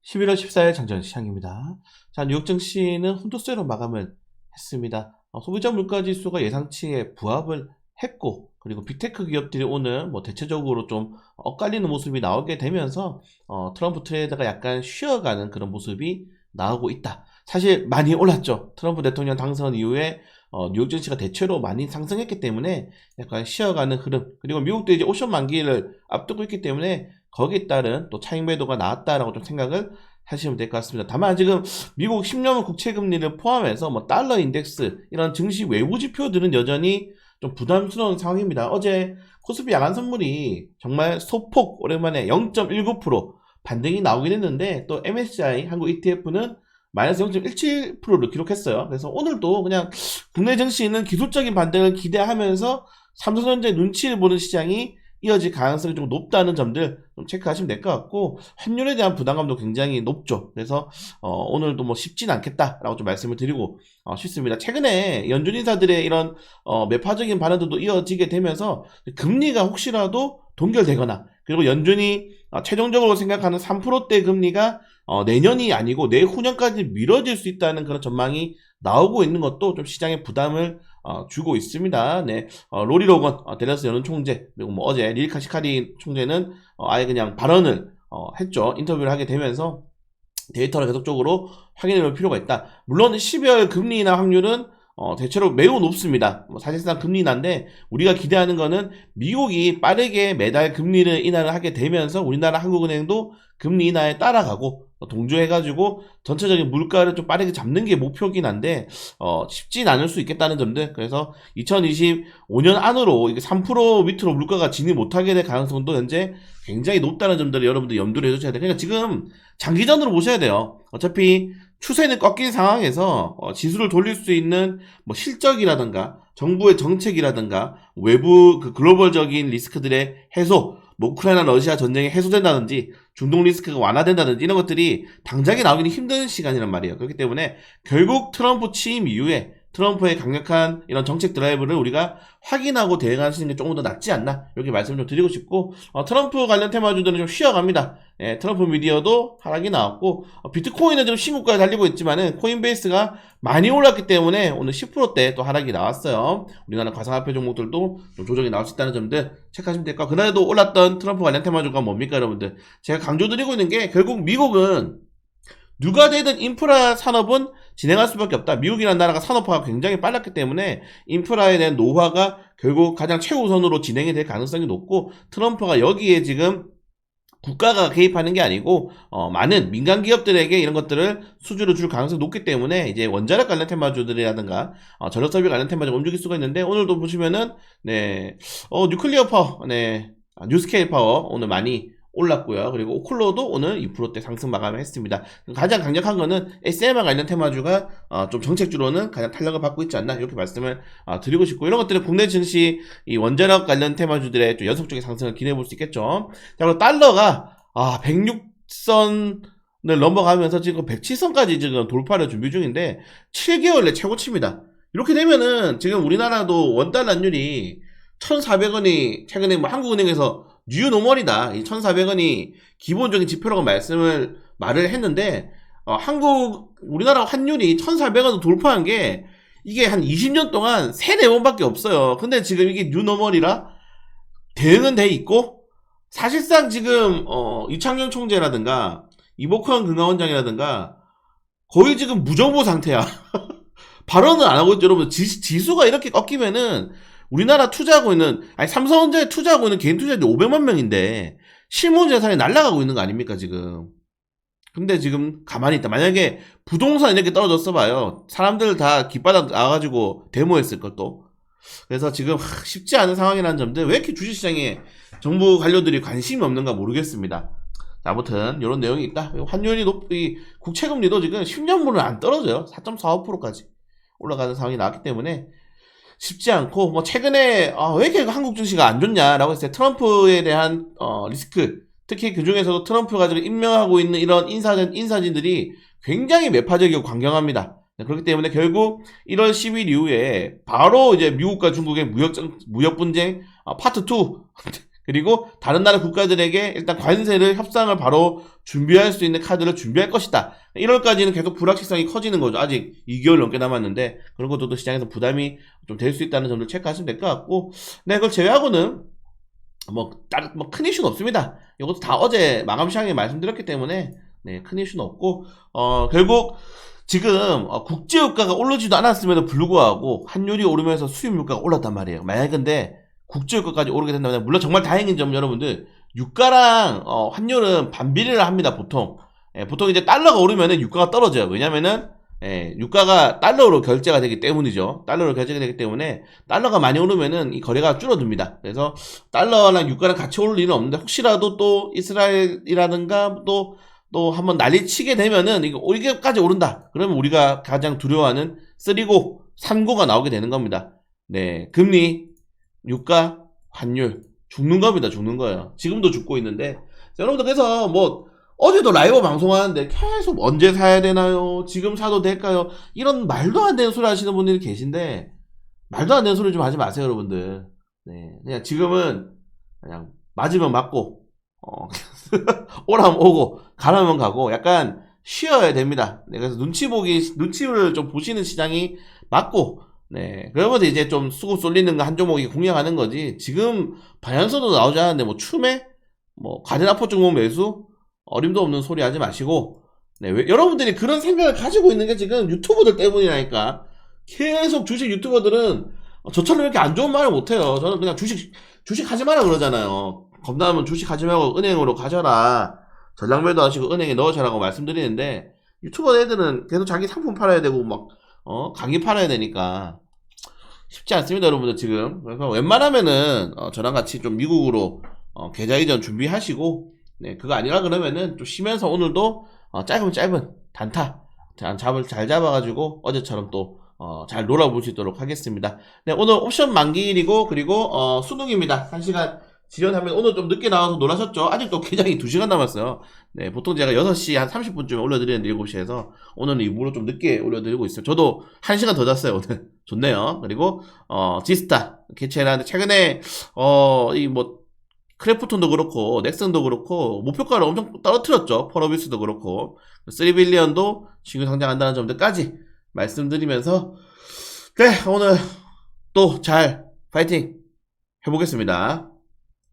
11월 14일 장전 시장입니다. 자, 뉴욕 증시는 혼조세로 마감을 했습니다. 소비자 물가 지수가 예상치에 부합을 했고, 그리고 빅테크 기업들이 오늘 대체적으로 좀 엇갈리는 모습이 나오게 되면서 트럼프 트레이더가 약간 쉬어가는 그런 모습이 나오고 있다. 사실 많이 올랐죠. 트럼프 대통령 당선 이후에 뉴욕 증시가 대체로 많이 상승했기 때문에 약간 쉬어가는 흐름, 그리고 미국도 이제 옵션 만기를 앞두고 있기 때문에 거기에 따른 또 차익 매도가 나왔다라고 좀 생각을 하시면 될 것 같습니다. 다만 지금 미국 10년물 국채 금리를 포함해서 달러 인덱스 이런 증시 외부 지표들은 여전히 좀 부담스러운 상황입니다. 어제 코스피 야간 선물이 정말 소폭 오랜만에 0.19% 반등이 나오긴 했는데, 또 MSCI 한국 ETF는 마이너스 0.17%를 기록했어요. 그래서 오늘도 그냥 국내 증시는 기술적인 반등을 기대하면서 삼성전자의 눈치를 보는 시장이 이어질 가능성이 좀 높다는 점들 좀 체크하시면 될 것 같고, 환율에 대한 부담감도 굉장히 높죠. 그래서 오늘도 쉽진 않겠다라고 좀 말씀을 드리고 싶습니다. 최근에 연준 인사들의 이런 매파적인 발언들도 이어지게 되면서 금리가 혹시라도 동결되거나, 그리고 연준이 최종적으로 생각하는 3%대 금리가 내년이 아니고 내후년까지 미뤄질 수 있다는 그런 전망이 나오고 있는 것도 좀 시장에 부담을 주고 있습니다. 네, 로리 로건 댈러스 연은 총재, 그리고 어제 릴 카시카리 총재는 아예 그냥 발언을 했죠. 인터뷰를 하게 되면서 데이터를 계속적으로 확인해 볼 필요가 있다. 물론 12월 금리 인하 확률은 대체로 매우 높습니다. 사실상 금리 인하인데, 우리가 기대하는 거는 미국이 빠르게 매달 금리를 인하를 하게 되면서 우리나라 한국은행도 금리 인하에 따라가고 동조해가지고 전체적인 물가를 좀 빠르게 잡는 게 목표긴 한데 쉽진 않을 수 있겠다는 점들. 그래서 2025년 안으로 이게 3% 밑으로 물가가 진입 못하게 될 가능성도 현재 굉장히 높다는 점들을 여러분들 염두를 해주셔야 돼요. 그러니까 지금 장기전으로 보셔야 돼요. 어차피 추세는 꺾인 상황에서 지수를 돌릴 수 있는 실적이라든가 정부의 정책이라든가 외부 그 글로벌적인 리스크들의 해소, 우크라이나 러시아 전쟁이 해소된다든지 중동 리스크가 완화된다든지 이런 것들이 당장에 나오기는 힘든 시간이란 말이에요. 그렇기 때문에 결국 트럼프 취임 이후에 트럼프의 강력한 이런 정책 드라이브를 우리가 확인하고 대응하시는 게 조금 더 낫지 않나, 이렇게 말씀을 좀 드리고 싶고, 트럼프 관련 테마주들은 좀 쉬어갑니다. 예, 트럼프 미디어도 하락이 나왔고, 비트코인은 좀 신고가에 달리고 있지만은 코인베이스가 많이 올랐기 때문에 오늘 10%대 또 하락이 나왔어요. 우리나라 가상화폐 종목들도 좀 조정이 나올 수 있다는 점들 체크하시면 될 것 같고, 그날도 올랐던 트럼프 관련 테마주가 뭡니까 여러분들? 제가 강조드리고 있는 게, 결국 미국은 누가 되든 인프라 산업은 진행할 수밖에 없다. 미국이라는 나라가 산업화가 굉장히 빨랐기 때문에 인프라에 대한 노화가 결국 가장 최우선으로 진행이 될 가능성이 높고, 트럼프가 여기에 지금 국가가 개입하는 게 아니고 많은 민간 기업들에게 이런 것들을 수주를 줄 가능성이 높기 때문에 이제 원자력 관련 테마주들이라든가 전력 설비 관련 테마주가 움직일 수가 있는데, 오늘도 보시면은 뉴클리어 파워, 뉴스케일 파워 오늘 많이 올랐고요. 그리고 오클로도 오늘 2%대 상승 마감을 했습니다. 가장 강력한 거는 SMR 관련 테마주가 좀 정책주로는 가장 탄력을 받고 있지 않나, 이렇게 말씀을 드리고 싶고, 이런 것들은 국내 증시 이 원자력 관련 테마주들의 좀 연속적인 상승을 기대해 볼 수 있겠죠. 자, 그리고 달러가 106선을 넘어가면서 지금 107선까지 지금 돌파를 준비 중인데 7개월 내 최고치입니다. 이렇게 되면은 지금 우리나라도 원달러율이 1,400원이 최근에 한국은행에서 뉴노멀이다, 이 1,400원이 기본적인 지표라고 말을 했는데, 우리나라 환율이 1,400원을 돌파한 게 이게 한 20년 동안 3-4번밖에 없어요. 근데 지금 이게 뉴노멀이라 대응은 돼 있고, 사실상 지금 이창용 총재라든가 이복헌 금감원장이라든가 거의 지금 무정부 상태야. 발언을 안 하고 있죠. 여러분, 지수가 이렇게 꺾이면은 우리나라 투자하고 있는, 삼성전자에 투자하고 있는 개인 투자자들이 500만 명인데 실무 재산이 날아가고 있는 거 아닙니까 지금. 근데 지금 가만히 있다. 만약에 부동산 이렇게 떨어졌어 봐요, 사람들 다 깃바닥 나와가지고 데모했을 걸 또. 그래서 지금 쉽지 않은 상황이라는 점들, 왜 이렇게 주식시장에 정부 관료들이 관심이 없는가 모르겠습니다. 자, 아무튼 이런 내용이 있다. 환율이 높이, 국채금리도 지금 10년물은 안 떨어져요. 4.45%까지 올라가는 상황이 나왔기 때문에 쉽지 않고, 최근에 왜 이렇게 한국 증시가 안 좋냐라고 했을 때 트럼프에 대한 리스크, 특히 그 중에서도 트럼프가 지금 임명하고 있는 이런 인사진들이 굉장히 매파적이고 강경합니다. 그렇기 때문에 결국 1월 10일 이후에 바로 이제 미국과 중국의 무역 분쟁 파트 2 그리고 다른 나라 국가들에게 일단 관세를 협상을 바로 준비할 수 있는 카드를 준비할 것이다. 1월까지는 계속 불확실성이 커지는 거죠. 아직 2개월 넘게 남았는데 그런 것도 또 시장에서 부담이 좀 될 수 있다는 점을 체크하시면 될 것 같고, 네, 그걸 제외하고는 큰 이슈는 없습니다. 이것도 다 어제 마감 시장에 말씀드렸기 때문에 네, 큰 이슈는 없고, 결국 지금 국제유가가 오르지도 않았음에도 불구하고 환율이 오르면서 수입유가가 올랐단 말이에요. 만약 근데 국제유가까지 오르게 된다면, 물론 정말 다행인 점, 여러분들 유가랑 환율은 반비례를 합니다. 보통 보통 이제 달러가 오르면은 유가가 떨어져요. 왜냐면은 유가가 달러로 결제가 되기 때문이죠. 달러로 결제가 되기 때문에 달러가 많이 오르면은 이 거래가 줄어듭니다. 그래서 달러랑 유가랑 같이 오를 일은 없는데, 혹시라도 또 이스라엘이라든가 또 한번 난리치게 되면은 이게까지 오른다. 그러면 우리가 가장 두려워하는 3고 3고가 나오게 되는 겁니다. 네, 금리, 유가, 환율 죽는 겁니다. 죽는 거예요. 지금도 죽고 있는데, 여러분들 그래서 어제도 라이브 방송하는데 계속 언제 사야 되나요? 지금 사도 될까요? 이런 말도 안 되는 소리 하시는 분들이 계신데, 말도 안 되는 소리 좀 하지 마세요, 여러분들. 네, 그냥 지금은 그냥 맞으면 맞고, 오라면 오고, 가라면 가고, 약간 쉬어야 됩니다. 네, 그래서 눈치를 좀 보시는 시장이 맞고, 네, 그러면서 이제 좀 수급 쏠리는 거 한 종목이 공략하는 거지. 지금 방향성도 나오지 않았는데, 추매? 가대나포 종목 매수? 어림도 없는 소리 하지 마시고, 네, 여러분들이 그런 생각을 가지고 있는 게 지금 유튜버들 때문이라니까. 계속 주식 유튜버들은 저처럼 이렇게 안 좋은 말을 못해요. 저는 그냥 주식 하지 마라 그러잖아요. 겁나면 주식 하지 말고 은행으로 가져라. 전략매도 하시고 은행에 넣으셔라고 말씀드리는데, 유튜버 애들은 계속 자기 상품 팔아야 되고 강의 팔아야 되니까 쉽지 않습니다, 여러분들 지금. 그래서 웬만하면은 저랑 같이 좀 미국으로 계좌 이전 준비하시고, 네, 그거 아니라 그러면은 좀 쉬면서 오늘도 짧은 단타 잡을 잘 잡아가지고 어제처럼 또 잘 놀아볼 수 있도록 하겠습니다. 네, 오늘 옵션 만기일이고, 그리고 수능입니다. 1시간 지연하면 오늘 좀 늦게 나와서 놀라셨죠? 아직도 개장이 2시간 남았어요. 네, 보통 제가 6시 한 30분쯤에 올려드리는데 7시에서 오늘은 일부러 좀 늦게 올려드리고 있어요. 저도 1시간 더 잤어요, 오늘. 좋네요. 그리고 지스타 개최를 하는데, 최근에 크래프톤도 그렇고 넥슨도 그렇고 목표가를 엄청 떨어뜨렸죠. 펄어비스도 그렇고 3빌리언도 신규 상장한다는 점들까지 말씀드리면서, 네, 오늘 또 잘 파이팅 해보겠습니다.